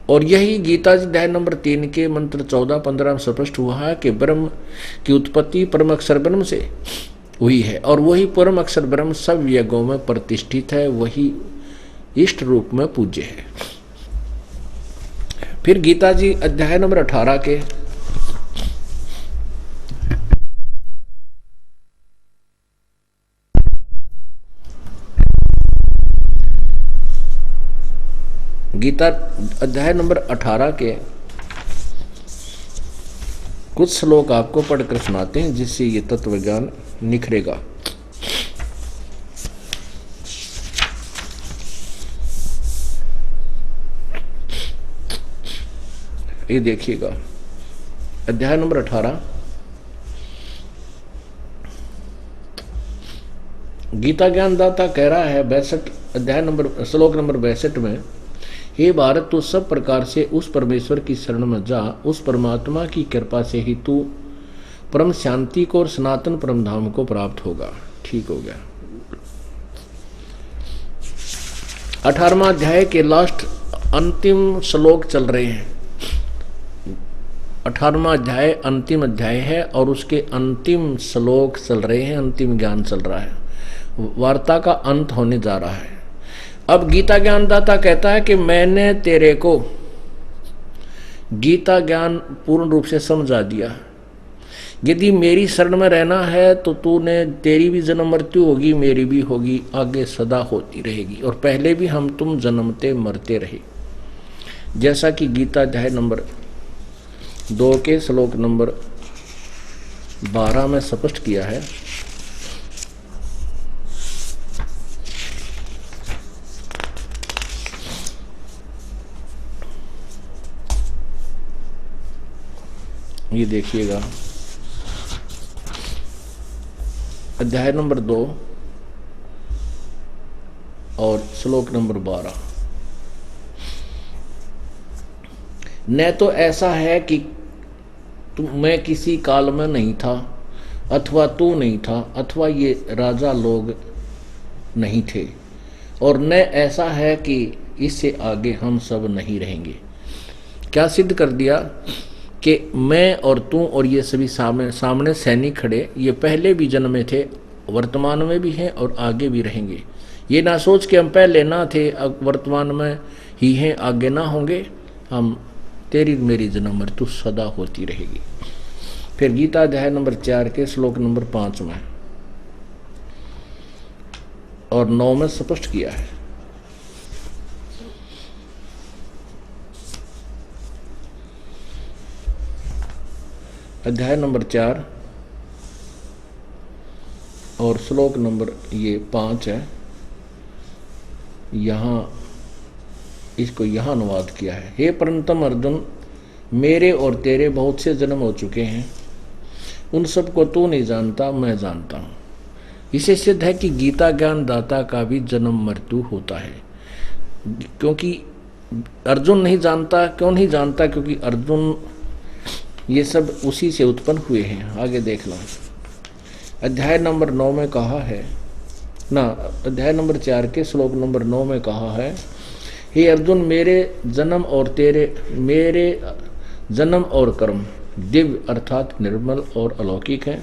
और यही गीता जी अध्याय नंबर 3 के मंत्र 14-15 में स्पष्ट हुआ है कि ब्रह्म की उत्पत्ति परम अक्षर ब्रह्म से हुई है, और वही परम अक्षर ब्रह्म सब यज्ञों में प्रतिष्ठित है, वही इष्ट रूप में पूज्य है। फिर गीता जी अध्याय नंबर 18 के गीता अध्याय नंबर 18 के कुछ श्लोक आपको पढ़कर सुनाते हैं, जिससे ये तत्व ज्ञान निखरेगा। ये देखिएगा, अध्याय नंबर 18 गीता ज्ञानदाता कह रहा है 62 अध्याय नंबर श्लोक नंबर 62 में, हे भारत, तू सब प्रकार से उस परमेश्वर की शरण में जा, उस परमात्मा की कृपा से ही तू परम शांति को और सनातन परम धाम को प्राप्त होगा। ठीक हो गया। 18वां अध्याय के लास्ट अंतिम श्लोक चल रहे हैं। 18वां अध्याय अंतिम अध्याय है और उसके अंतिम श्लोक चल रहे हैं, अंतिम ज्ञान चल रहा है, वार्ता का अंत होने जा रहा है। अब गीता ज्ञानदाता कहता है कि मैंने तेरे को गीता ज्ञान पूर्ण रूप से समझा दिया। यदि मेरी शरण में रहना है तो तूने, तेरी भी जन्म मृत्यु होगी, मेरी भी होगी, आगे सदा होती रहेगी, और पहले भी हम तुम जन्मते मरते रहे, जैसा कि गीता अध्याय नंबर 2 के श्लोक नंबर 12 में स्पष्ट किया है। ये देखिएगा, अध्याय नंबर 2 और श्लोक नंबर 12। न तो ऐसा है कि मैं किसी काल में नहीं था, अथवा तू नहीं था, अथवा ये राजा लोग नहीं थे, और न ऐसा है कि इससे आगे हम सब नहीं रहेंगे। क्या सिद्ध कर दिया कि मैं और तू और ये सभी सामने सैनिक खड़े, ये पहले भी जन्म में थे, वर्तमान में भी हैं और आगे भी रहेंगे। ये ना सोच के हम पहले ना थे, वर्तमान में ही हैं, आगे ना होंगे हम, तेरी मेरी जन्म मृत्यु सदा होती रहेगी। फिर गीता अध्याय नंबर 4 के श्लोक नंबर 5 में और 9 में स्पष्ट किया है। अध्याय नंबर 4 और श्लोक नंबर ये 5 है, यहाँ इसको यहाँ अनुवाद किया है। हे परंतम अर्जुन, मेरे और तेरे बहुत से जन्म हो चुके हैं, उन सबको तू नहीं जानता, मैं जानता हूँ। इसे सिद्ध है कि गीता ज्ञान दाता का भी जन्म मृत्यु होता है, क्योंकि अर्जुन नहीं जानता। क्यों नहीं जानता? क्योंकि अर्जुन ये सब उसी से उत्पन्न हुए हैं। आगे देख लो, अध्याय नंबर 9 में कहा है ना, अध्याय नंबर 4 के श्लोक नंबर 9 में कहा है, हे अर्जुन, मेरे जन्म और कर्म दिव्य अर्थात निर्मल और अलौकिक हैं।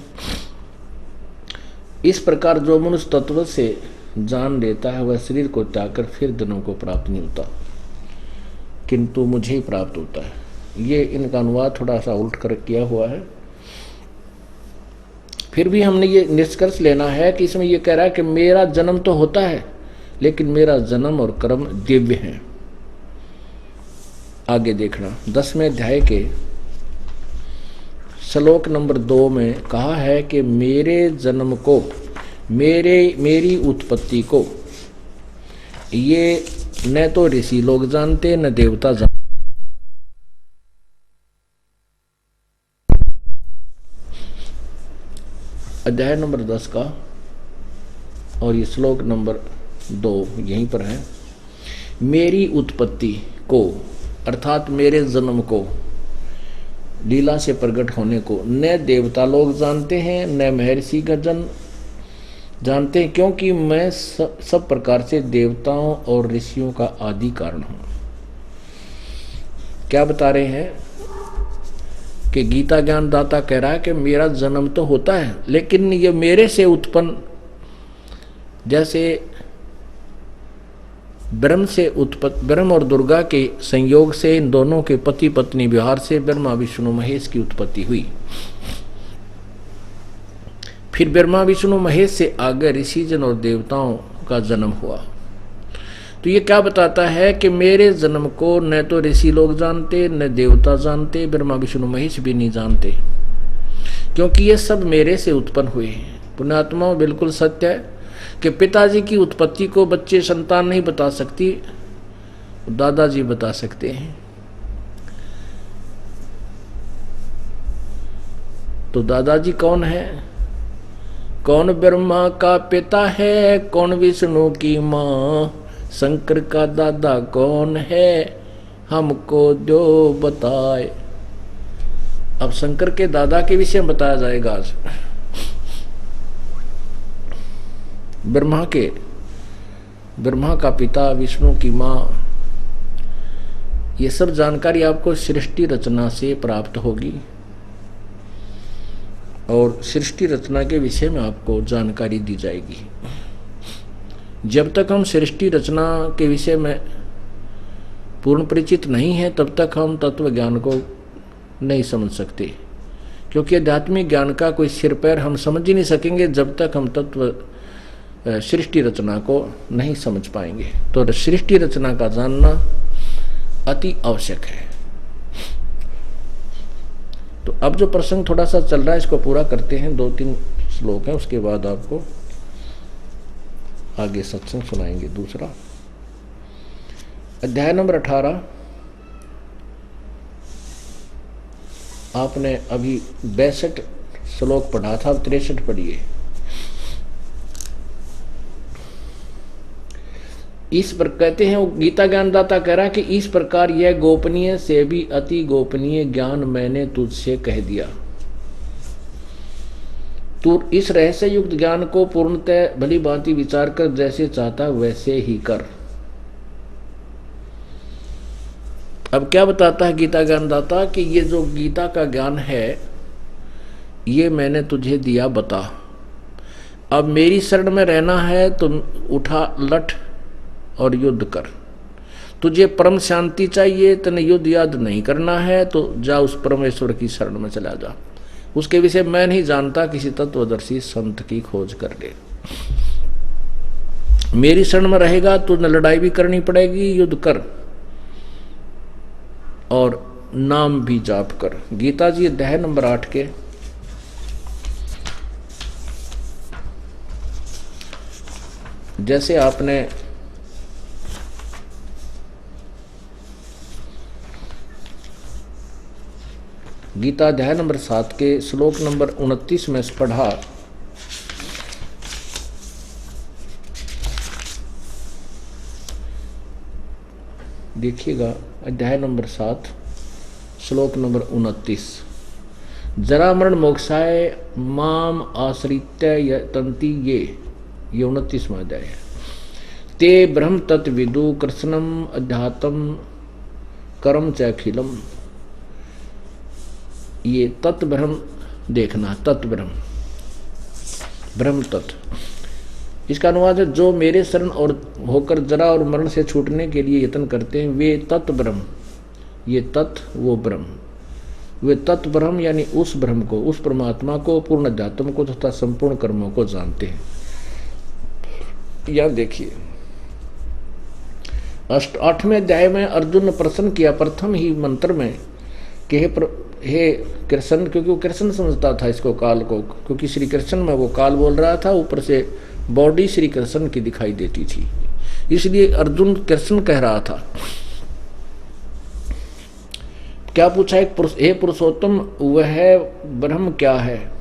इस प्रकार जो मनुष्य तत्व से जान लेता है वह शरीर को त्याग कर फिर जन्म को प्राप्त नहीं होता, किंतु मुझे ही प्राप्त होता है। ये इनका अनुवाद थोड़ा सा उल्ट कर किया हुआ है। फिर भी हमने ये निष्कर्ष लेना है कि इसमें ये कह रहा है कि मेरा जन्म तो होता है, लेकिन मेरा जन्म और कर्म दिव्य हैं। आगे देखना, 10वें अध्याय के श्लोक नंबर 2 में कहा है कि मेरे जन्म को, मेरी उत्पत्ति को ये न तो ऋषि लोग जानते न देवता जानते। अध्याय नंबर 10 का और ये श्लोक नंबर 2 यहीं पर है। मेरी उत्पत्ति को अर्थात मेरे जन्म को, लीला से प्रकट होने को न देवता लोग जानते हैं न महर्षि गण जानते हैं, क्योंकि मैं सब प्रकार से देवताओं और ऋषियों का आदि कारण हूँ। क्या बता रहे हैं कि गीता ज्ञान दाता कह रहा है कि मेरा जन्म तो होता है, लेकिन ये मेरे से उत्पन्न, जैसे ब्रह्म से उत्पत्ति, ब्रह्म और दुर्गा के संयोग से, इन दोनों के पति पत्नी व्यवहार से ब्रह्मा विष्णु महेश की उत्पत्ति हुई। फिर ब्रह्मा विष्णु महेश से आगे ऋषिजन और देवताओं का जन्म हुआ। तो ये क्या बताता है कि मेरे जन्म को न तो ऋषि लोग जानते, न देवता जानते, ब्रह्मा विष्णु महेश भी नहीं जानते, क्योंकि ये सब मेरे से उत्पन्न हुए हैं। पुण्यात्माओं, बिल्कुल सत्य है कि पिताजी की उत्पत्ति को बच्चे संतान नहीं बता सकती, दादाजी बता सकते हैं। तो दादाजी कौन है? कौन ब्रह्मा का पिता है, कौन विष्णु की माँ, शंकर का दादा कौन है, हमको जो बताए। अब शंकर के दादा के विषय में बताया जाएगा आज। ब्रह्मा का पिता, विष्णु की माँ, ये सब जानकारी आपको सृष्टि रचना से प्राप्त होगी और सृष्टि रचना के विषय में आपको जानकारी दी जाएगी। जब तक हम सृष्टि रचना के विषय में पूर्ण परिचित नहीं हैं, तब तक हम तत्व ज्ञान को नहीं समझ सकते, क्योंकि आध्यात्मिक ज्ञान का कोई सिर पैर हम समझ ही नहीं सकेंगे जब तक हम तत्व सृष्टि रचना को नहीं समझ पाएंगे। तो सृष्टि रचना का जानना अति आवश्यक है। तो अब जो प्रसंग थोड़ा सा चल रहा है इसको पूरा करते हैं, 2-3 श्लोक हैं, उसके बाद आपको आगे सत्संग सुनाएंगे। दूसरा अध्याय नंबर 18 आपने अभी 62 श्लोक पढ़ा था, अब 63 पढ़िए। इस पर कहते हैं, वो गीता ज्ञानदाता कह रहा है कि इस प्रकार यह गोपनीय से भी अति गोपनीय ज्ञान मैंने तुझसे कह दिया। तू इस रहस्य युक्त ज्ञान को पूर्णतः भली भांति विचार कर जैसे चाहता वैसे ही कर। अब क्या बताता है गीता ज्ञानदाता कि ये जो गीता का ज्ञान है ये मैंने तुझे दिया, बता। अब मेरी शरण में रहना है तो उठा लठ और युद्ध कर। तुझे परम शांति चाहिए, तने युद्ध याद नहीं करना है तो जा उस परमेश्वर की शरण में चला जा। उसके विषय मैं नहीं जानता, किसी तत्वदर्शी संत की खोज कर ले। मेरी शरण में रहेगा तो न लड़ाई भी करनी पड़ेगी, युद्ध कर और नाम भी जाप कर। गीता जी अध्याय नंबर 8 के जैसे आपने गीता अध्याय नंबर 7 के श्लोक नंबर 29 में पढ़ा, देखिएगा अध्याय नंबर 7 श्लोक नंबर 29। जरा मरण मोक्षाय माम आश्रित्य तंति ये 29वां अध्याय है। ते ब्रह्म तत्विदु कृष्णम अध्यात्म कर्म च अखिलम। ये तत्व ब्रह्म देखना, तत्व ब्रह्म, ब्रह्म तत्व। इसका अनुवाद है जो मेरे शरण और होकर जरा और मरण से छूटने के लिए यत्न करते हैं वे तत्व ब्रह्म। ये तत्व वो ब्रह्म, वे तत्व ब्रह्म यानी उस ब्रह्म को, उस परमात्मा को, पूर्ण अध्यात्म को तथा संपूर्ण कर्मों को जानते हैं। यह देखिए 8वें अध्याय में अर्जुन ने प्रश्न किया प्रथम ही मंत्र में कि हे कृष्ण, क्योंकि वो कृष्ण समझता था इसको, काल को, क्योंकि श्री कृष्ण में वो काल बोल रहा था, ऊपर से बॉडी श्री कृष्ण की दिखाई देती थी, इसलिए अर्जुन कृष्ण कह रहा था। क्या पूछा एक हे पुरुषोत्तम, वह ब्रह्म क्या है?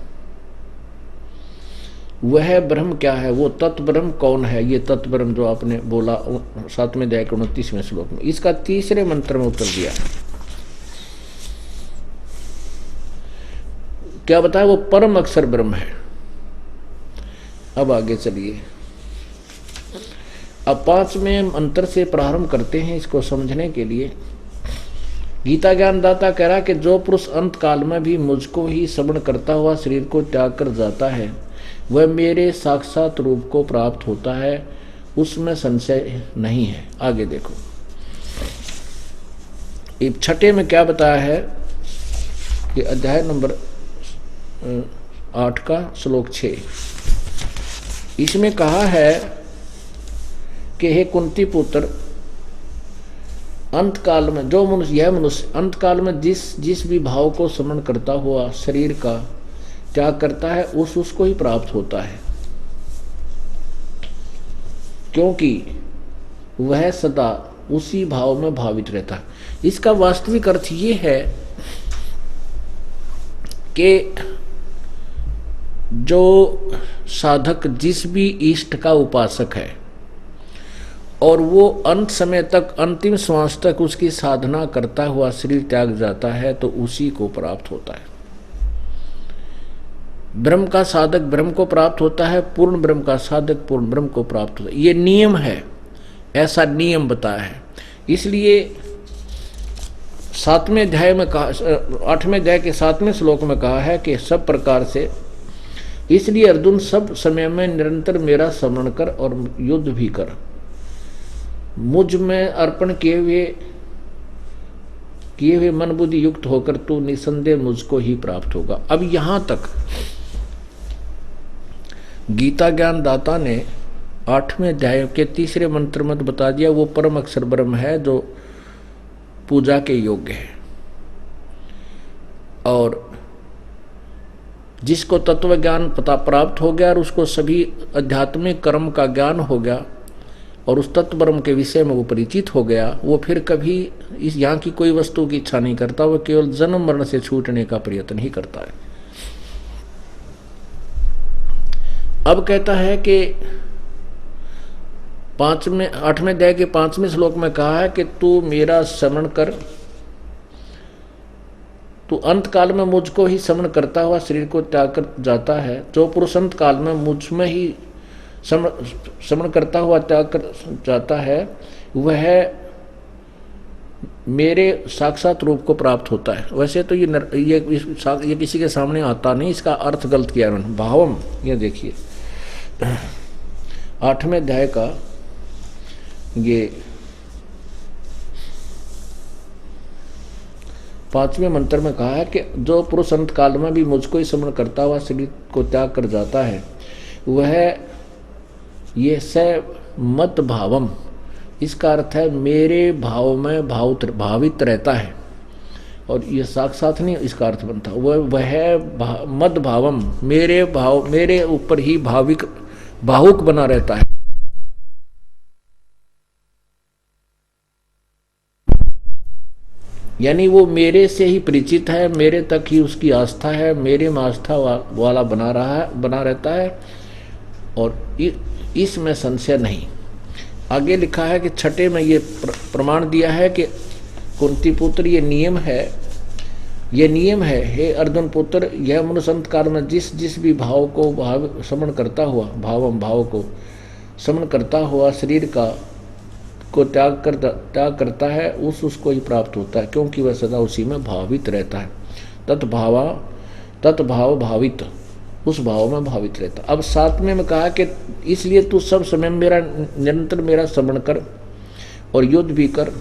वह ब्रह्म क्या है? वो तत्व ब्रह्म कौन है? ये तत्व ब्रह्म जो आपने बोला 7वें अध्याय के 29वें श्लोक में, इसका तीसरे मंत्र में उत्तर दिया। क्या बताया? वो परम अक्षर ब्रह्म है। अब आगे चलिए, अब 5वें मंत्र से प्रारंभ करते हैं इसको समझने के लिए। गीता ज्ञानदाता कह रहा है कि जो पुरुष अंत काल में भी मुझको ही श्रवण करता हुआ शरीर को त्याग कर जाता है वह मेरे साक्षात रूप को प्राप्त होता है, उसमें संशय नहीं है। आगे देखो, एक छठे में क्या बताया है कि अध्याय नंबर 8 का श्लोक 6, इसमें कहा है कि हे कुंती पुत्र, अंत काल में जो मनुष्य, यह मनुष्य अंत काल में जिस भी भाव को स्मरण करता हुआ शरीर का त्याग करता है उसको ही प्राप्त होता है, क्योंकि वह सदा उसी भाव में भावित रहता है। इसका वास्तविक अर्थ ये है कि जो साधक जिस भी इष्ट का उपासक है और वो अंत समय तक, अंतिम श्वास तक उसकी साधना करता हुआ शरीर त्याग जाता है तो उसी को प्राप्त होता है। ब्रह्म का साधक ब्रह्म को प्राप्त होता है, पूर्ण ब्रह्म का साधक पूर्ण ब्रह्म को प्राप्त होता है। ये नियम है, ऐसा नियम बताया है। इसलिए 7वें अध्याय में कहा, 8वें अध्याय के 7वें श्लोक में कहा है कि सब प्रकार से, इसलिए अर्जुन सब समय में निरंतर मेरा स्मरण कर और युद्ध भी कर, मुझ में अर्पण किए हुए मन बुद्धि युक्त होकर तू निसंदेह मुझको ही प्राप्त होगा। अब यहां तक गीता ज्ञान दाता ने 8वें अध्याय के 3रे मंत्र में बता दिया वो परम अक्षर ब्रह्म है जो पूजा के योग्य है, और जिसको तत्व ज्ञान पता प्राप्त हो गया और उसको सभी आध्यात्मिक कर्म का ज्ञान हो गया और उस तत्व ब्रह्म के विषय में वो परिचित हो गया, वो फिर कभी इस यहाँ की कोई वस्तु की इच्छा नहीं करता, वो केवल जन्म मरण से छूटने का प्रयत्न ही करता है। अब कहता है कि 8वें अध्याय के 5वें श्लोक में कहा है कि तू मेरा स्मरण कर, तू अंत काल में मुझको ही स्मरण करता हुआ शरीर को त्याग कर जाता है। जो पुरुष अंत काल में मुझ में ही स्मरण करता हुआ त्याग कर जाता है वह मेरे साक्षात रूप को प्राप्त होता है। वैसे तो ये किसी के सामने आता नहीं, इसका अर्थ गलत किया उन्होंने। भावम, ये देखिए 8वें अध्याय का ये 5वें मंत्र में कहा है कि जो पुरुष अंत काल में भी मुझको ही स्मरण करता हुआ शरीर को त्याग कर जाता है वह ये स मत भावम, इसका अर्थ है मेरे भाव में भावित रहता है, और ये साक्षात नहीं इसका अर्थ बनता, वह मद भावम, मेरे ऊपर ही भावुक बना रहता है। यानी वो मेरे से ही परिचित है, मेरे तक ही उसकी आस्था है, मेरे में आस्था वाला बना रहता है, और इसमें संशय नहीं। आगे लिखा है कि 6 में ये प्रमाण दिया है कि कुंती पुत्र ये नियम है हे अर्जुन पुत्र, यह मनुष्य अंत काल में जिस भी भाव को स्मरण करता हुआ भाव को स्मरण करता हुआ शरीर को त्याग करता है उसको ही प्राप्त होता है, क्योंकि वह सदा उसी में भावित रहता है। तत्भाव भावित, उस भाव में भावित रहता। अब 7वें में कहा कि इसलिए तू सब समय निरंतर मेरा स्मरण कर और युद्ध भी कर,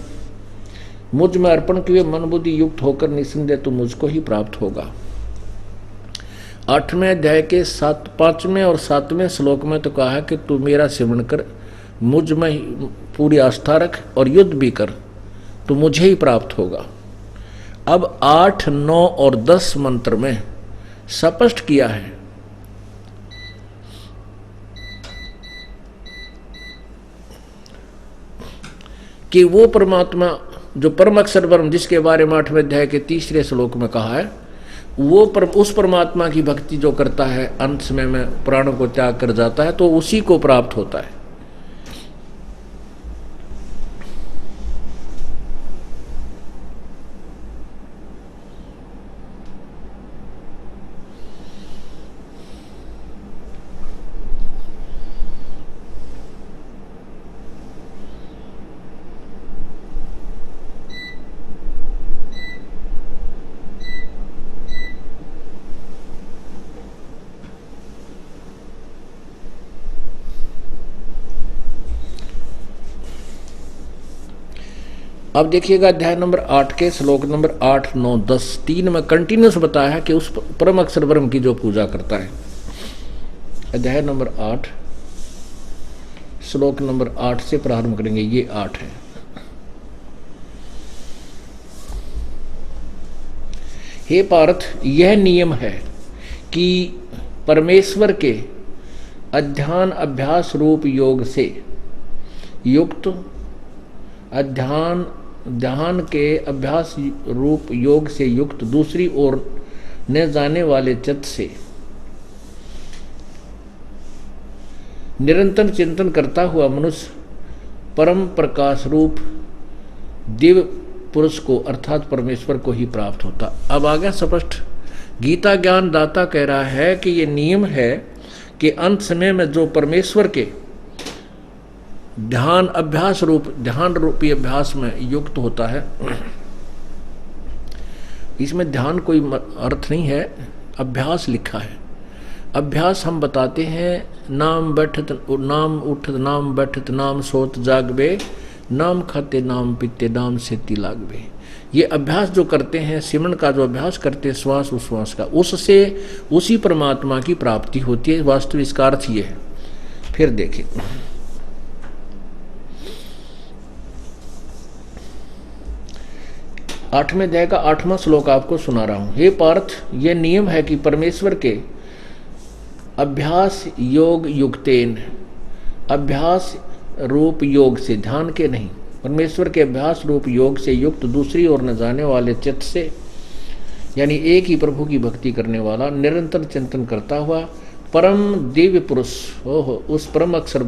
मुझ में अर्पण किए मन बुद्धि युक्त होकर निसंदेह तू मुझको ही प्राप्त होगा। 8वें अध्याय के 5वें और 7वें श्लोक में तो कहा है कि तू मेरा स्मरण कर, मुझ में पूरी आस्था रख और युद्ध भी कर, तो मुझे ही प्राप्त होगा। अब 8, 9 और 10 मंत्र में स्पष्ट किया है कि वो परमात्मा जो परम अक्षर ब्रह्म जिसके बारे में 8वें अध्याय के 3रे श्लोक में कहा है, उस परमात्मा की भक्ति जो करता है अंत समय में प्राणों को त्याग कर जाता है तो उसी को प्राप्त होता है। अब देखिएगा अध्याय नंबर 8 के श्लोक नंबर 8, 9, 10 3 में कंटिन्यूस बताया है कि उस परम अक्षर ब्रह्म की जो पूजा करता है। अध्याय नंबर 8 श्लोक नंबर 8 से प्रारंभ करेंगे। ये 8 है। हे पार्थ, यह नियम है कि परमेश्वर के अध्यान अभ्यास रूप योग से युक्त ध्यान के अभ्यास रूप योग से युक्त दूसरी ओर न जाने वाले चित्त से निरंतर चिंतन करता हुआ मनुष्य परम प्रकाश रूप दिव्य पुरुष को अर्थात परमेश्वर को ही प्राप्त होता। अब आ गया स्पष्ट। गीता ज्ञान दाता कह रहा है कि ये नियम है कि अंत समय में जो परमेश्वर के ध्यान रूपी अभ्यास में युक्त होता है, इसमें ध्यान कोई अर्थ नहीं है, अभ्यास लिखा है। अभ्यास हम बताते हैं, नाम उठत नाम बैठत नाम सोत जागबे नाम खाते नाम पीते नाम सेती लागबे। ये अभ्यास जो करते हैं, सिमरन का जो अभ्यास करते हैं श्वास उश्वास का, उससे उसी परमात्मा की प्राप्ति होती है। वास्तविक इसका अर्थ ये है। फिर देखिए आठवें अध्याय का 8वां श्लोक आपको सुना रहा हूं। हे पार्थ, यह नियम है कि परमेश्वर के अभ्यास योग युक्तेन, अभ्यास रूप योग से, ध्यान के नहीं, परमेश्वर के अभ्यास रूप योग से युक्त दूसरी ओर न जाने वाले चित्त से, यानी एक ही प्रभु की भक्ति करने वाला निरंतर चिंतन करता हुआ परम दिव्य पुरुष, उस परम अक्षर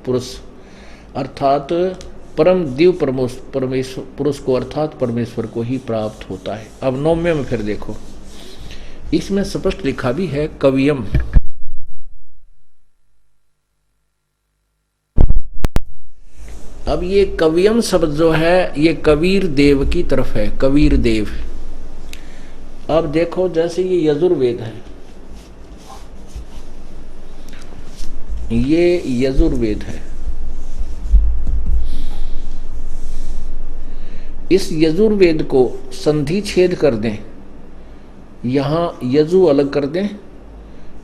पुरुष अर्थात परम दिव्य परमेश्वर पुरुष को अर्थात परमेश्वर को ही प्राप्त होता है। अब 9वें में फिर देखो, इसमें स्पष्ट लिखा भी है कवियम। अब ये कवियम शब्द जो है ये कबीर देव की तरफ है, कबीर देव। अब देखो जैसे ये यजुर्वेद है, ये यजुर्वेद है, इस यजुर्वेद को संधि छेद कर दें, यहाँ यजु अलग कर दें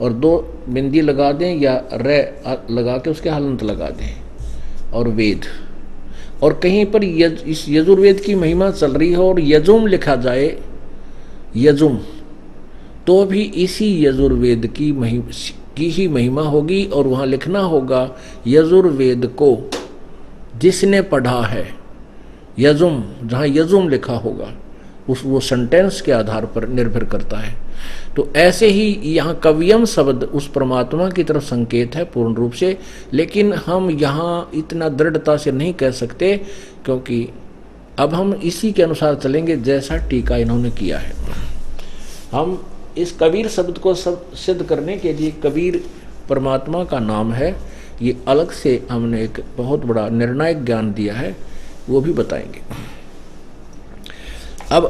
और 2 बिंदी लगा दें या रे लगा के उसके हलंत लगा दें और वेद, और कहीं पर इस यजुर्वेद की महिमा चल रही हो और यजुम लिखा जाए, यजुम, तो भी इसी यजुर्वेद की ही महिमा होगी और वहाँ लिखना होगा यजुर्वेद को जिसने पढ़ा है, यजुम, जहाँ यजुम लिखा होगा वो सेंटेंस के आधार पर निर्भर करता है। तो ऐसे ही यहाँ कवियम शब्द उस परमात्मा की तरफ संकेत है पूर्ण रूप से, लेकिन हम यहाँ इतना दृढ़ता से नहीं कह सकते क्योंकि अब हम इसी के अनुसार चलेंगे जैसा टीका इन्होंने किया है। हम इस कबीर शब्द को सिद्ध करने के लिए, कबीर परमात्मा का नाम है, ये अलग से हमने एक बहुत बड़ा निर्णायक ज्ञान दिया है, वो भी बताएंगे। अब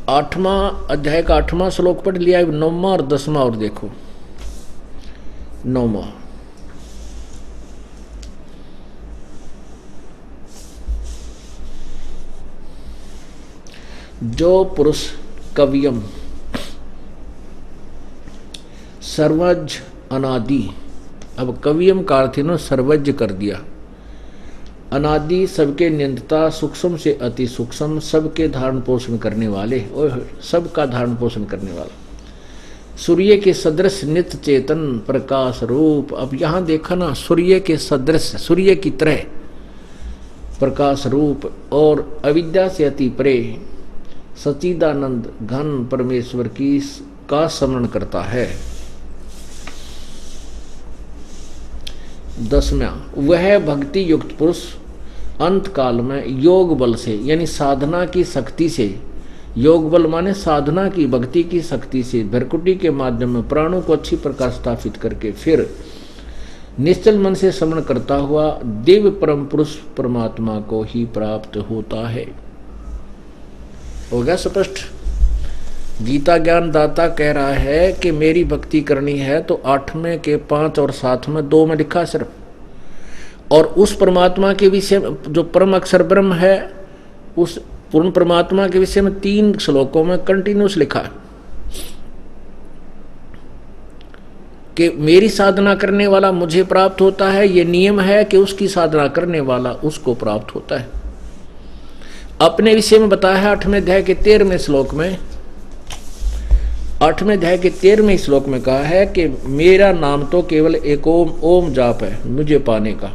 8वां अध्याय का 8वां श्लोक पढ़ लिया, 9वां और 10वां और देखो। 9वां, जो पुरुष कवियम सर्वज्ञ अनादि, अब कवियम का अर्थ इन्होंने सर्वज्ञ कर दिया, अनादि सबके नियंत्रणा, सूक्ष्म से अति सूक्ष्म, सबके धारण पोषण करने वाले और सबका धारण पोषण करने वाला, सूर्य के सदृश नित्य चेतन प्रकाश रूप। अब यहाँ देखा ना, सूर्य के सदृश, सूर्य की तरह प्रकाश रूप और अविद्या से अति परे सच्चिदानंद घन परमेश्वर का स्मरण करता है। 10वां, वह भक्ति युक्त पुरुष अंत काल में योग बल से, यानी साधना की शक्ति से, योग बल माने साधना की भक्ति की शक्ति से भ्रकुटी के माध्यम में प्राणों को अच्छी प्रकार स्थापित करके फिर निश्चल मन से स्मरण करता हुआ दिव्य परम पुरुष परमात्मा को ही प्राप्त होता है। हो गया स्पष्ट। गीता ज्ञान दाता कह रहा है कि मेरी भक्ति करनी है तो 8वें के 5 और 7वें 2 में लिखा सिर्फ, और उस परमात्मा के विषय जो परम अक्षर ब्रह्म है उस पूर्ण परमात्मा के विषय में 3 श्लोकों में कंटिन्यूस लिखा है कि मेरी साधना करने वाला मुझे प्राप्त होता है, ये नियम है कि उसकी साधना करने वाला उसको प्राप्त होता है। अपने विषय में बताया है 8वें अध्याय के 13वें श्लोक में, 8वें अध्याय के 13वें श्लोक में कहा है कि मेरा नाम तो केवल एक ओम जाप है मुझे पाने का।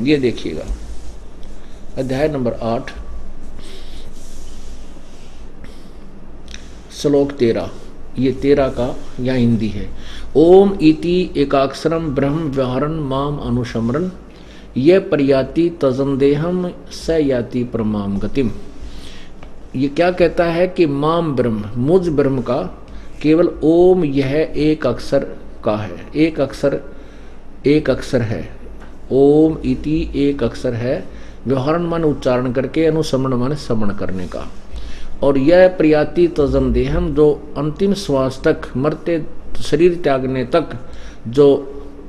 ये देखिएगा अध्याय नंबर 8 श्लोक 13, ये 13 का या हिंदी है। ओम इति एकाक्षरम ब्रह्म व्यवहारन माम अनुशमरन ये प्रयाति तजंदेहम स याति परमाम गतिम। ये क्या कहता है कि माम ब्रह्म, मुझ ब्रह्म का केवल ओम यह एक अक्षर का है, एक अक्षर है। ओम इति एक अक्षर है, व्यवहारन मन उच्चारण करके, अनुसमरण मन श्रवण करने का। और यह प्रयाति तजम देहम, जो अंतिम श्वास तक, मरते शरीर त्यागने तक जो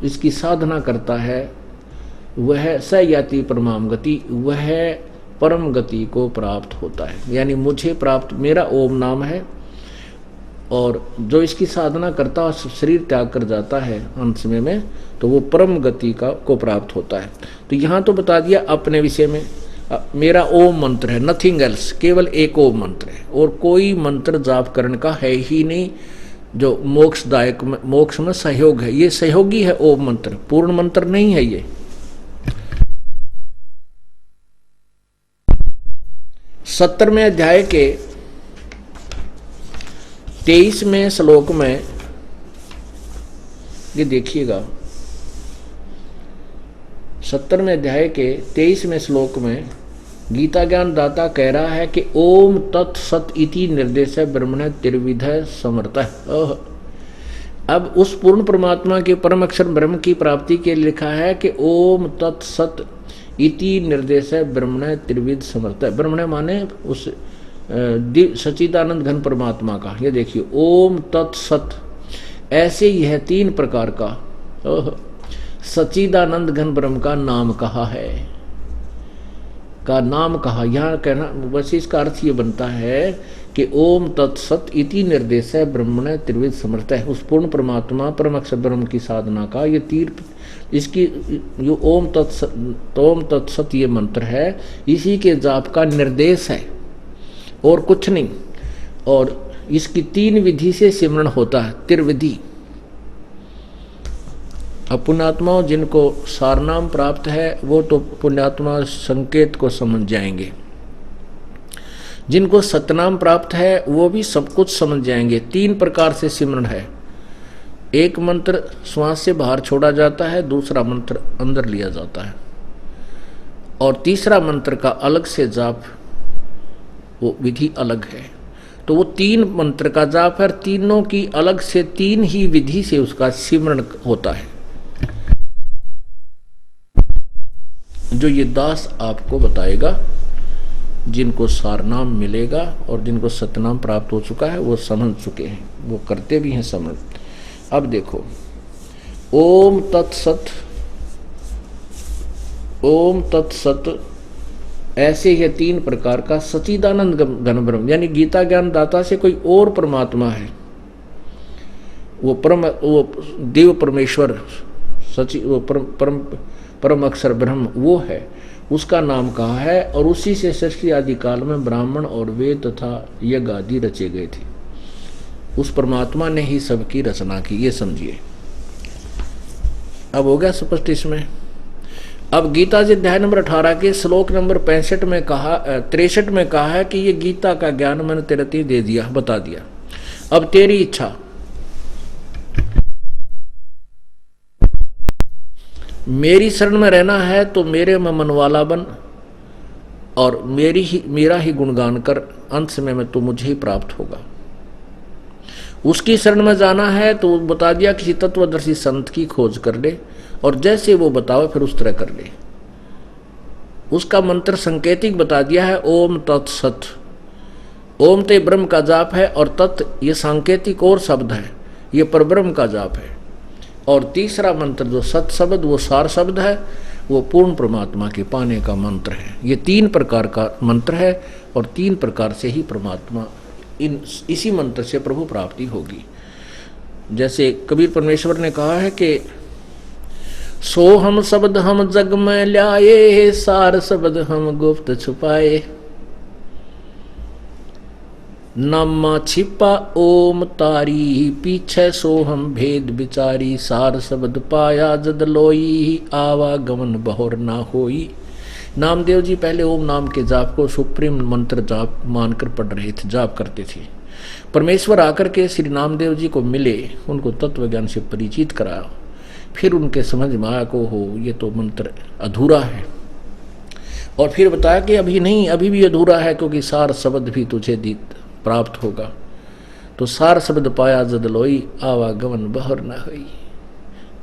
इसकी साधना करता है, वह स याति परमाम गति, वह परम गति को प्राप्त होता है। यानी मुझे प्राप्त, मेरा ओम नाम है, और जो इसकी साधना करता है शरीर त्याग कर जाता है अंत समय में, तो वो परम गति को प्राप्त होता है। तो यहाँ तो बता दिया अपने विषय में, मेरा ओम मंत्र है, नथिंग एल्स, केवल एक ओम मंत्र है, और कोई मंत्र जाप करने का है ही नहीं जो मोक्षदायक, मोक्ष में सहयोग है। ये सहयोगी है ओम मंत्र, पूर्ण मंत्र नहीं है। ये 17वें अध्याय के 23वें श्लोक में ये देखिएगा, 17वें अध्याय के 23वें श्लोक में गीता ज्ञान दाता कह रहा है कि ओम तत्सत इति निर्देश ब्रह्मण त्रिविध समर्थः। अब उस पूर्ण परमात्मा के परम अक्षर ब्रह्म की प्राप्ति के लिए लिखा है कि ओम तत्सत इति निर्देश ब्रह्मण त्रिविध समर्थः। ब्रह्मण माने उस सच्चिदानंद घन परमात्मा का। ये देखिए ओम तत्सत, ऐसे यह 3 प्रकार का सच्चिदानंद घन ब्रह्म का नाम कहा है, यहाँ कहना बस इसका अर्थ ये बनता है कि ओम तत्सत इति निर्देश है ब्रह्मण त्रिविध समर्थ है। उस पूर्ण परमात्मा परम अक्षर ब्रह्म की साधना का ये 3, इसकी जो ओम तत्सत ये मंत्र है, इसी के जाप का निर्देश है और कुछ नहीं। और इसकी 3 विधि से सिमरण होता है, त्रिविधि। अब पुण्यात्माओं जिनको सारनाम प्राप्त है वो तो पुण्यात्मा संकेत को समझ जाएंगे, जिनको सतनाम प्राप्त है वो भी सब कुछ समझ जाएंगे। 3 प्रकार से सिमरण है। एक मंत्र श्वास से बाहर छोड़ा जाता है, दूसरा मंत्र अंदर लिया जाता है, और तीसरा मंत्र का अलग से जाप, वो विधि अलग है। तो वो 3 मंत्र का जाप है, तीनों की अलग से 3 ही विधि से उसका सिमरण होता है, जो ये दास आपको बताएगा। जिनको सारनाम मिलेगा और जिनको सतनाम प्राप्त हो चुका है वो समझ चुके हैं, वो करते भी हैं समझ। अब देखो ओम तत्सत, ओम तत्सत ऐसे ही 3 प्रकार का सच्चिदानंद घन ब्रह्म, यानी गीता ज्ञान दाता से कोई और परमात्मा है, वो देव परमेश्वर वो परम अक्षर ब्रह्म वो है, उसका नाम कहा है। और उसी से सृष्टि आदि काल में ब्राह्मण और वेद तथा यज्ञ आदि रचे गए थे। उस परमात्मा ने ही सबकी रचना की, ये समझिए। अब हो गया स्पष्ट इसमें। अब गीता जी अध्याय नंबर 18 के श्लोक नंबर 65 में कहा, 63 में कहा है कि ये गीता का ज्ञान मैंने तेरे दे दिया, बता दिया, अब तेरी इच्छा। मेरी शरण में रहना है तो मेरे में मनवाला बन और मेरा ही गुणगान कर, अंत समय में तो मुझे ही प्राप्त होगा। उसकी शरण में जाना है तो बता दिया किसी तत्वदर्शी संत की खोज कर ले, और जैसे वो बताओ फिर उस तरह कर ले। उसका मंत्र संकेतिक बता दिया है, ओम तत्सत। ओम ते ब्रह्म का जाप है, और तत् ये सांकेतिक और शब्द है, ये परब्रह्म का जाप है। और तीसरा मंत्र जो सत शब्द वो सार शब्द है, वो पूर्ण परमात्मा के पाने का मंत्र है। ये 3 प्रकार का मंत्र है और 3 प्रकार से ही परमात्मा इसी मंत्र से प्रभु प्राप्ति होगी। जैसे कबीर परमेश्वर ने कहा है कि सो हम शब्द हम जग में ल्याए, सार शब्द हम गुप्त छुपाए, नामा छिपा ओम तारी, पीछे सो हम भेद विचारी, सार शब्द पाया जद लोई, आवागमन बहुर ना होई। नामदेव जी पहले ओम नाम के जाप को सुप्रीम मंत्र जाप मानकर पढ़ रहे थे, जाप करते थे। परमेश्वर आकर के श्री नामदेव जी को मिले, उनको तत्व ज्ञान से परिचित कराया, फिर उनके समझ में आया को हो ये तो मंत्र अधूरा है, और फिर बताया कि अभी नहीं, अभी भी अधूरा है, क्योंकि सार शब्द भी तुझे प्राप्त होगा। तो सार शब्द पाया जद लोई, आवागमन बहर न होई।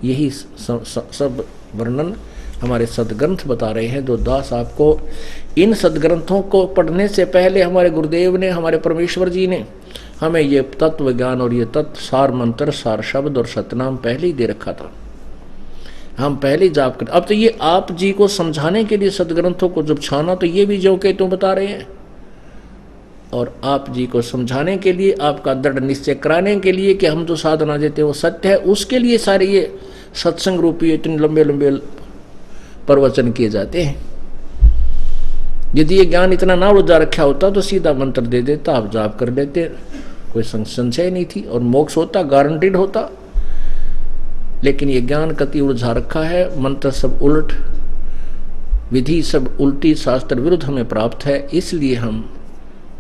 यही सब वर्णन हमारे सदग्रंथ बता रहे हैं। जो दास आपको इन सदग्रंथों को पढ़ने से पहले हमारे गुरुदेव ने, हमारे परमेश्वर जी ने हमें ये तत्व ज्ञान और ये तत्व सार मंत्र, सार शब्द और सतनाम पहले ही दे रखा था, हम पहले ही जाप कर। अब तो ये आप जी को समझाने के लिए सदग्रंथों को जब छाना, तो ये भी जो के तुम बता रहे हैं, और आप जी को समझाने के लिए, आपका दृढ़ निश्चय कराने के लिए कि हम जो साधना देते वो सत्य है, उसके लिए सारे ये सत्संग रूपी इतने लंबे लंबे प्रवचन किए जाते हैं। यदि ये ज्ञान इतना ना उलझा रखा होता तो सीधा मंत्र दे देता, आप जाप कर लेते, कोई संशय नहीं थी और मोक्ष होता, गारंटीड होता। लेकिन ये ज्ञान कति उलझा रखा है, मंत्र सब उलट, विधि सब उल्टी, शास्त्र विरुद्ध हमें प्राप्त है। इसलिए हम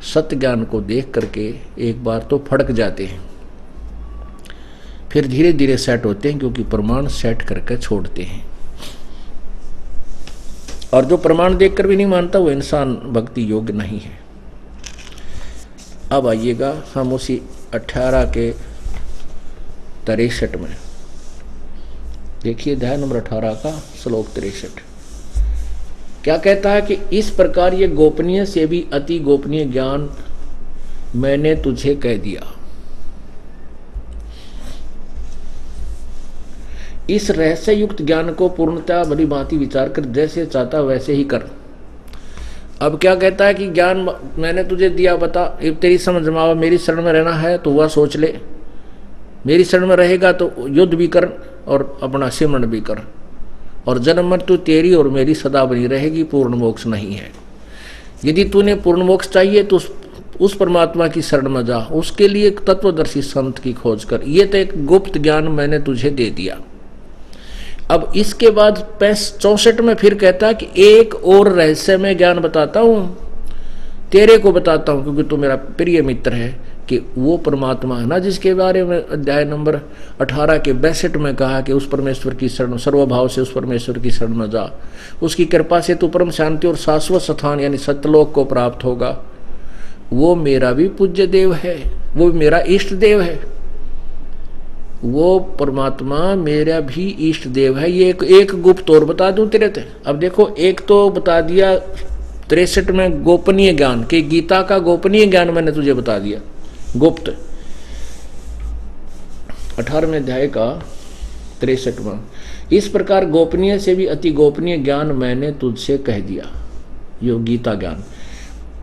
सत्य ज्ञान को देख करके एक बार तो फड़क जाते हैं, फिर धीरे धीरे सेट होते हैं, क्योंकि प्रमाण सेट करके छोड़ते हैं। और जो प्रमाण देखकर भी नहीं मानता वो इंसान भक्ति योग्य नहीं है। अब आइएगा हम उसी 18 के 63 में देखिए, अध्याय नंबर 18 का श्लोक 63 क्या कहता है कि इस प्रकार ये गोपनीय से भी अति गोपनीय ज्ञान मैंने तुझे कह दिया। इस रहस्य युक्त ज्ञान को पूर्णतः भली भांति विचार कर जैसे चाहता वैसे ही कर। अब क्या कहता है कि ज्ञान मैंने तुझे दिया, बता, तेरी समझ में आवा, मेरी शरण में रहना है तो वह सोच ले, मेरी शरण में रहेगा तो युद्ध भी कर और अपना सिमरण भी कर, और जन्म मृत्यु तेरी और मेरी सदा बनी रहेगी, पूर्ण मोक्ष नहीं है। यदि तूने पूर्ण मोक्ष चाहिए तो उस परमात्मा की शरण में जा, उसके लिए तत्वदर्शी संत की खोज कर। ये तो एक गुप्त ज्ञान मैंने तुझे दे दिया। अब इसके बाद 64 में फिर कहता है कि एक और रहस्य में ज्ञान बताता हूं, तेरे को बताता हूं, क्योंकि तू मेरा प्रिय मित्र है, कि वो परमात्मा है ना जिसके बारे में अध्याय नंबर 18 के 62 में कहा कि उस परमेश्वर की शरण, सर्वभाव से उस परमेश्वर की शरण में जा, उसकी कृपा से तू परम शांति और शाश्वत स्थान यानी सत्यलोक को प्राप्त होगा। वो मेरा भी पूज्य देव है, वो मेरा इष्ट देव है, वो परमात्मा मेरा भी इष्ट देव है। ये एक गुप्त और बता दूं तेरे थे। अब देखो, एक तो बता दिया 63 में गोपनीय ज्ञान, कि गीता का गोपनीय ज्ञान मैंने तुझे बता दिया, गुप्त। 18वें अध्याय का 63वां, इस प्रकार गोपनीय से भी अति गोपनीय ज्ञान मैंने तुझसे कह दिया, यो गीता ज्ञान।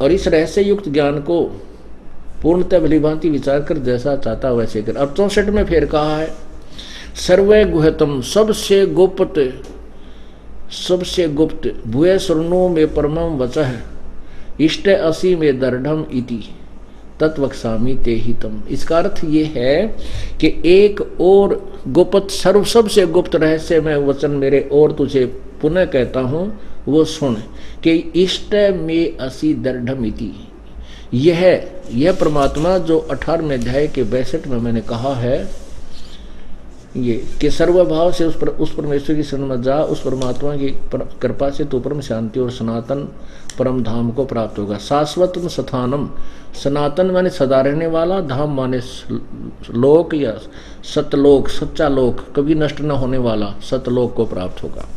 और इस रहस्य युक्त ज्ञान को पूर्णतः भलीभांति विचार कर जैसा चाहता वैसे कर। अब 64 में फिर कहा है, सर्वे गुह्यतम, सबसे गुप्त, भूय शृणु में परमं वचः, इष्ट असी में दृढ़म इति तत्वक्सामि ते हितम। इसका अर्थ ये है कि एक और गुप्त, सबसे गुप्त रहस्य में वचन मेरे और तुझे पुनः कहता हूं, वो सुन कि इष्ट में असी दृढ़म इति। यह परमात्मा जो 18वें अध्याय के 62 में मैंने कहा है, ये कि सर्वभाव से उस परमेश्वर की शरण में जा, उस परमात्मा की कृपा से तू परम शांति और सनातन परम धाम को प्राप्त होगा। शाश्वतम स्थानम, सनातन माने सदा रहने वाला, धाम माने लोक या सतलोक, सच्चा लोक, कभी नष्ट न होने वाला सतलोक को प्राप्त होगा।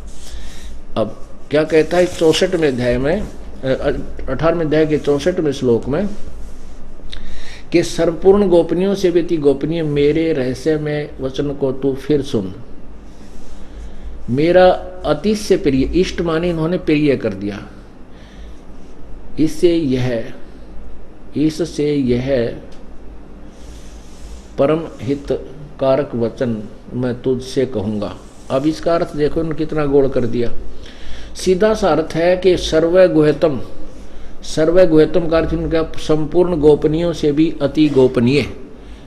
अब क्या कहता है 64वें अध्याय में, 18वें अध्याय के 64वें श्लोक में, कि सर्वपूर्ण गोपनीयों से भी गोपनीय मेरे रहस्य में वचन को तू फिर सुन। मेरा अति से प्रिय, इष्ट माने इन्होंने प्रिय कर दिया, इससे यह परम हित कारक वचन मैं तुझसे कहूंगा। अब इसका अर्थ देखो इन्होंने कितना गोल कर दिया। सीधा सा अर्थ है कि सर्वगुह्यतम का अर्थ इनका संपूर्ण गोपनीयों से भी अति गोपनीय।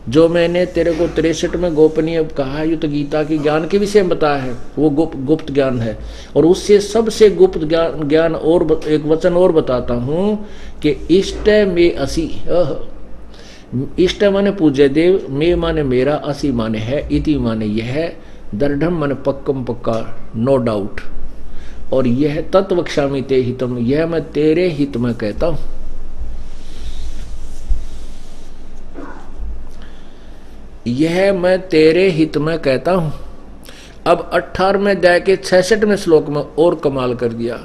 जो मैंने तेरे को 63 में गोपनीय कहा है, युद्ध गीता की ज्ञान के विषय में बताया है, वो गुप्त ज्ञान है। और उससे सबसे गुप्त ज्ञान और एक वचन और बताता हूं कि इष्ट में असी, इष्ट माने पूज्य देव, मे माने मेरा, असी माने है, इति माने यह, दृढ़ माने पक्कम पक्का, नो डाउट। और यह तत्वक्षामि ते हितम, यह मैं तेरे हित में कहता हूं। यह मैं तेरे हित में कहता हूं। अब 18वें अध्याय के 66वें श्लोक में और कमाल कर दिया।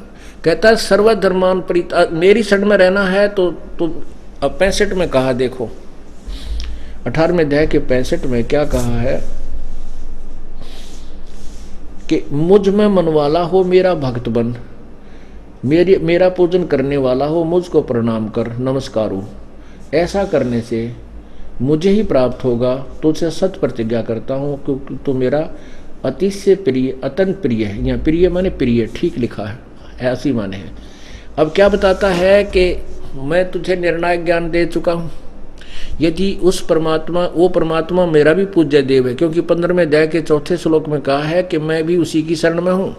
कहता है सर्वधर्मान परिता, मेरी शरण में रहना है तो अब 65 में कहा, देखो 18वें अध्याय के 65 में क्या कहा है कि मुझ में मन वाला हो मेरा भक्त बन, मेरा पूजन करने वाला हो मुझको प्रणाम कर, नमस्कार हो। ऐसा करने से मुझे ही प्राप्त होगा। तुझसे सत प्रतिज्ञा करता हूँ क्योंकि तू मेरा अति से प्रिय, अत्यंत प्रिय है। यहाँ प्रिय माने प्रिय, ठीक लिखा है, ऐसी माने है। अब क्या बताता है कि मैं तुझे निर्णायक ज्ञान दे चुका हूँ। यदि वो परमात्मा मेरा भी पूज्य देव है, क्योंकि 15वें अध्याय के 4थे श्लोक में कहा है कि मैं भी उसी की शरण में हूँ।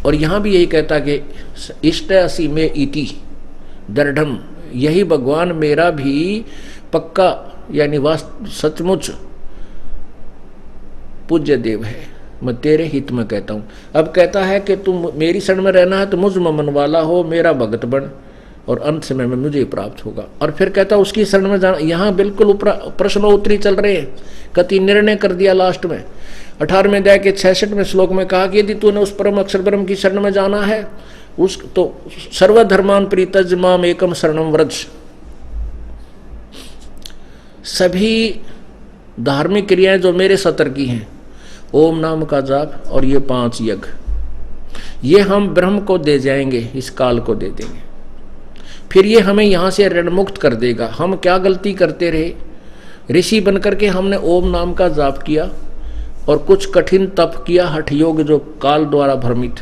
और यहाँ भी यही कहता कि इष्ट असी में इति दृढ़म, यही भगवान मेरा भी पक्का यानी सचमुच पूज्य देव है, मैं तेरे हित में कहता हूँ। अब कहता है कि तुम मेरी शरण में रहना है तो मुझ में मन वाला हो, मेरा भगत बन, और अंत समय में मुझे प्राप्त होगा। और फिर कहता है उसकी शरण में जाना। यहाँ बिल्कुल प्रश्नोत्तरी चल रहे हैं, कति निर्णय कर दिया लास्ट में। 18वें अध्याय के 66वें श्लोक में कहा कि यदि तूने उस परम अक्षर ब्रह्म की शरण में जाना है उस तो सर्वधर्मान प्रीतज माम एकम शरणम व्रज, सभी धार्मिक क्रियाएं जो मेरे सतर की हैं, ओम नाम का जाप और ये 5 यज्ञ, ये हम ब्रह्म को दे जाएंगे, इस काल को दे देंगे। फिर ये हमें यहाँ से ऋण मुक्त कर देगा। हम क्या गलती करते रहे, ऋषि बनकर के हमने ओम नाम का जाप किया और कुछ कठिन तप किया, हठ योग जो काल द्वारा भ्रमित,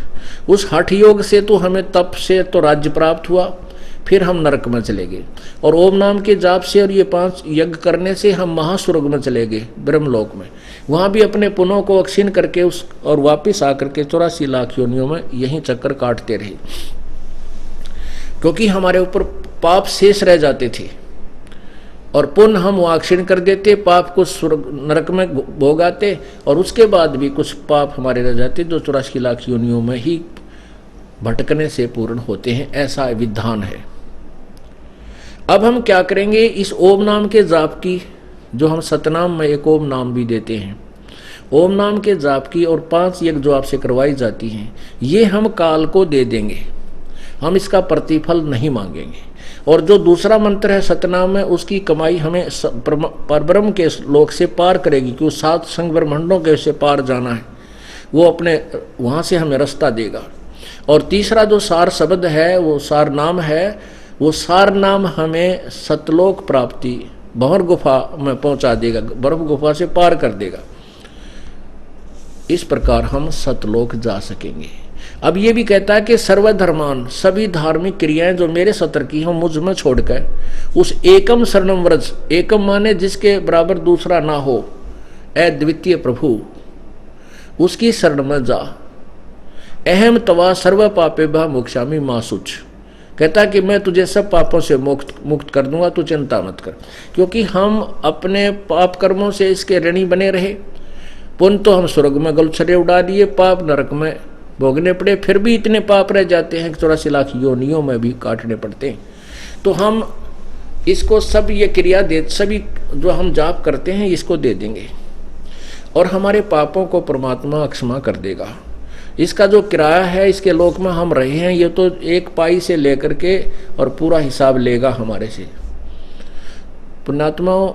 उस हठ योग से तो हमें तप से तो राज्य प्राप्त हुआ, फिर हम नरक में चले गए। और ओम नाम के जाप से और ये 5 यज्ञ करने से हम महास्वर्ग में चले गए, ब्रह्मलोक में। वहाँ भी अपने पुनों को अक्षीण करके और वापिस आकर के 84 लाख योनियों में यहीं चक्कर काटते रहे, क्योंकि हमारे ऊपर पाप शेष रह जाते थे और पुण्य हम वहाँ क्षीण कर देते, पाप को नरक में भोगाते, और उसके बाद भी कुछ पाप हमारे रह जाते जो 84 लाख योनियों में ही भटकने से पूर्ण होते हैं। ऐसा विधान है। अब हम क्या करेंगे, इस ओम नाम के जाप की, जो हम सतनाम में एक ओम नाम भी देते हैं, ओम नाम के जाप की और 5 यज्ञ जो आपसे करवाई जाती हैं, ये हम काल को दे देंगे, हम इसका प्रतिफल नहीं मांगेंगे। और जो दूसरा मंत्र है सतनाम में, उसकी कमाई हमें परब्रह्म के लोक से पार करेगी, क्योंकि 7 संग ब्रह्मांडों के से पार जाना है, वो अपने वहाँ से हमें रास्ता देगा। और तीसरा जो सार शब्द है, वो सार नाम है, वो सार नाम हमें सतलोक प्राप्ति भंवर गुफा में पहुंचा देगा, बर्फ गुफा से पार कर देगा। इस प्रकार हम सतलोक जा सकेंगे। अब ये भी कहता है कि सर्वधर्मान, सभी धार्मिक क्रियाएं जो मेरे सतर की हों मुझ में छोड़कर उस एकम शरणम व्रज, एकम माने जिसके बराबर दूसरा ना हो, अद्वितीय प्रभु, उसकी शरण में जा। अहम तवा सर्व पापे भा मोक्षामि मां शुच, कहता कि मैं तुझे सब पापों से मुक्त कर दूंगा, तू चिंता मत कर। क्योंकि हम अपने पाप कर्मों से इसके ऋणी बने रहे, पुण्य तो हम स्वर्ग में गलछरे उड़ा दिए, पाप नरक में भोगने पड़े, फिर भी इतने पाप रह जाते हैं कि 84 लाख योनियों में भी काटने पड़ते हैं। तो हम इसको सब ये क्रिया दे, सभी जो हम जाप करते हैं इसको दे देंगे और हमारे पापों को परमात्मा क्षमा कर देगा। इसका जो किराया है, इसके लोक में हम रहे हैं, ये तो 1 पाई से लेकर के और पूरा हिसाब लेगा हमारे से। पुण्यात्माओं,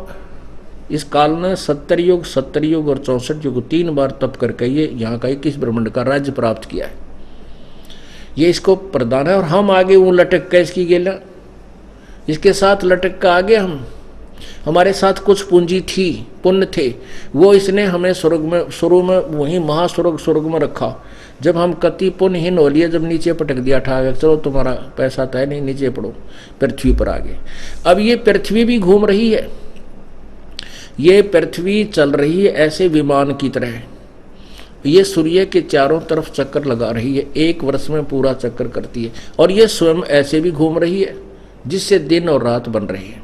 इस काल ने 70 युग, 70 युग और 64 युग 3 बार तप करके ये यहाँ का 21 ब्रह्मांड का राज्य प्राप्त किया है। ये इसको प्रदान है और हम आगे वो लटक का इसकी गेला, इसके साथ लटक का आगे हम, हमारे साथ कुछ पूंजी थी, पुण्य थे, वो इसने हमें स्वर्ग में, शुरू में वहीं महास्वर्ग स्वर्ग में रखा। जब हम कति पुण्यहीन हो लिए, जब नीचे पटक दिया ठा गया, चलो तुम्हारा पैसा तो है नहीं, नीचे पड़ो, पृथ्वी पर आ गए। अब ये पृथ्वी भी घूम रही है, ये पृथ्वी चल रही है ऐसे विमान की तरह, ये सूर्य के चारों तरफ चक्कर लगा रही है, 1 वर्ष में पूरा चक्कर करती है। और ये स्वयं ऐसे भी घूम रही है जिससे दिन और रात बन रही है।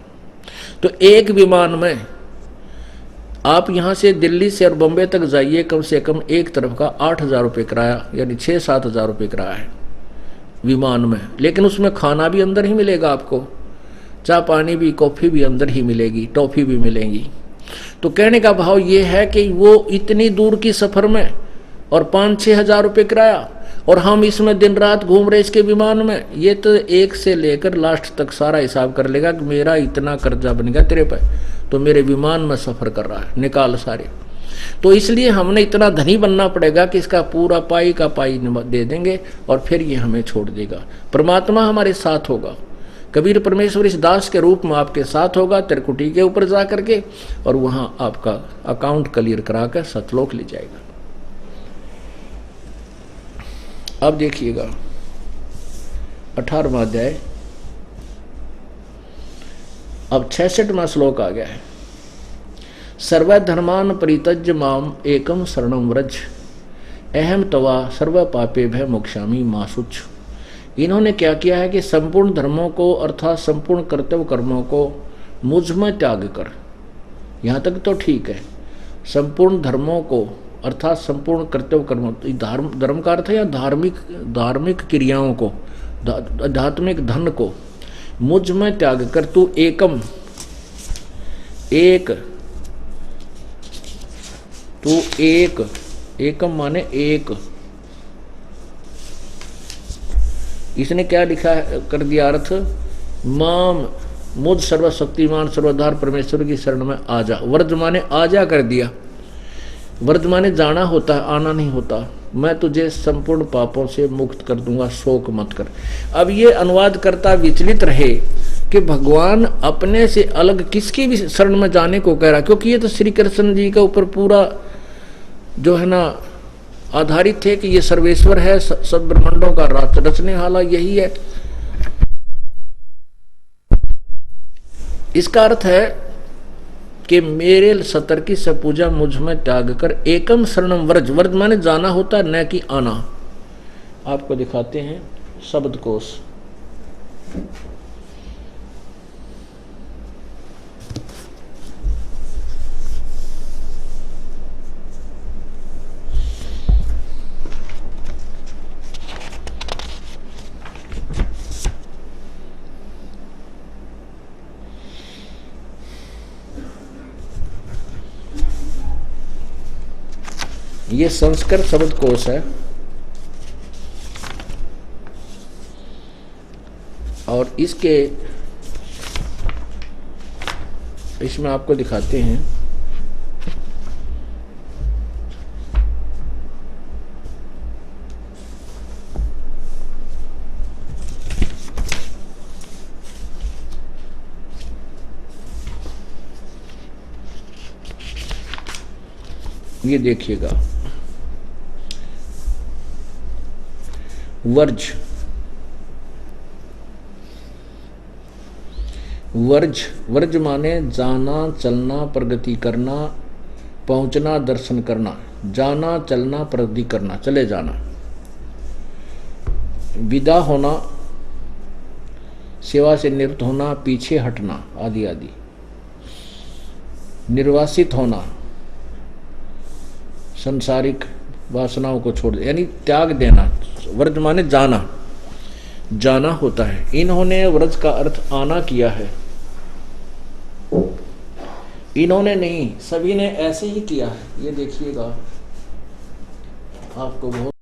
तो एक विमान में आप यहाँ से दिल्ली से और बम्बे तक जाइए, कम से कम एक तरफ का 8,000 रुपये किराया, यानी 6-7 हज़ार रुपये किराया है विमान में। लेकिन उसमें खाना भी अंदर ही मिलेगा आपको, चाय पानी भी, कॉफ़ी भी अंदर ही मिलेगी, टॉफ़ी भी मिलेगी। तो कहने का भाव ये है कि वो इतनी दूर की सफ़र में और 5-6 हज़ार रुपये किराया, और हम इसमें दिन रात घूम रहे इसके विमान में। ये तो 1 से लेकर लास्ट तक सारा हिसाब कर लेगा कि मेरा इतना कर्जा बन गया तेरे पे, तो मेरे विमान में सफ़र कर रहा है, निकाल सारे। तो इसलिए हमने इतना धनी बनना पड़ेगा कि इसका पूरा पाई का पाई दे देंगे और फिर ये हमें छोड़ देगा। परमात्मा हमारे साथ होगा, कबीर परमेश्वर इस दास के रूप में आपके साथ होगा त्रिकुटी के ऊपर जा करके, और वहाँ आपका अकाउंट क्लियर करा कर सतलोक ले जाएगा। अब देखिएगा 18वां अध्याय, अब 66वां श्लोक आ गया है। सर्वधर्मान परित्यज्य माम एकम शरणम व्रज, अहम तवा सर्व पापे भय मोक्षामि मा शुच। इन्होंने क्या किया है कि संपूर्ण धर्मों को अर्थात संपूर्ण कर्तव्य कर्मों को मुझ में त्याग कर, यहाँ तक तो ठीक है, संपूर्ण धर्मों को अर्थात संपूर्ण कर्तव्य कर्मों, धर्म का अर्थ है या धार्मिक क्रियाओं को, आध्यात्मिक धन को मुझ में त्याग कर तू एकम, एक, तू एक, एकम माने एक। इसने क्या लिखा है, कर दिया अर्थ, माम मुझ सर्वशक्तिमान सर्वधार परमेश्वर की शरण में आ जा। व्रज माने आ जा कर दिया, व्रज माने जाना होता है, आना नहीं होता। मैं तुझे संपूर्ण पापों से मुक्त कर दूंगा, शोक मत कर। अब ये अनुवाद करता विचलित रहे कि भगवान अपने से अलग किसकी भी शरण में जाने को कह रहा, क्योंकि ये तो श्री कृष्ण जी के ऊपर पूरा जो है ना आधारित थे कि ये सर्वेश्वर है, सब ब्रह्मांडों का रचने वाला यही है। इसका अर्थ है कि मेरे सतर्की से पूजा मुझ में त्याग कर एकम शरणम व्रज, व्रज माने जाना होता है न कि आना। आपको दिखाते हैं शब्दकोश। ये संस्कृत शब्दकोश है और इसमें आपको दिखाते हैं ये देखिएगा, वर्ज, वर्ज, वर्ज माने जाना, चलना, प्रगति करना, पहुंचना, दर्शन करना, जाना, चलना, प्रगति करना, चले जाना, विदा होना, सेवा से निवृत्त होना, पीछे हटना आदि आदि, निर्वासित होना, संसारिक वासनाओं को छोड़ दे, यानी त्याग देना। व्रज माने जाना, जाना होता है। इन्होंने व्रज का अर्थ आना किया है, इन्होंने नहीं, सभी ने ऐसे ही किया है। ये देखिएगा, आपको बहुत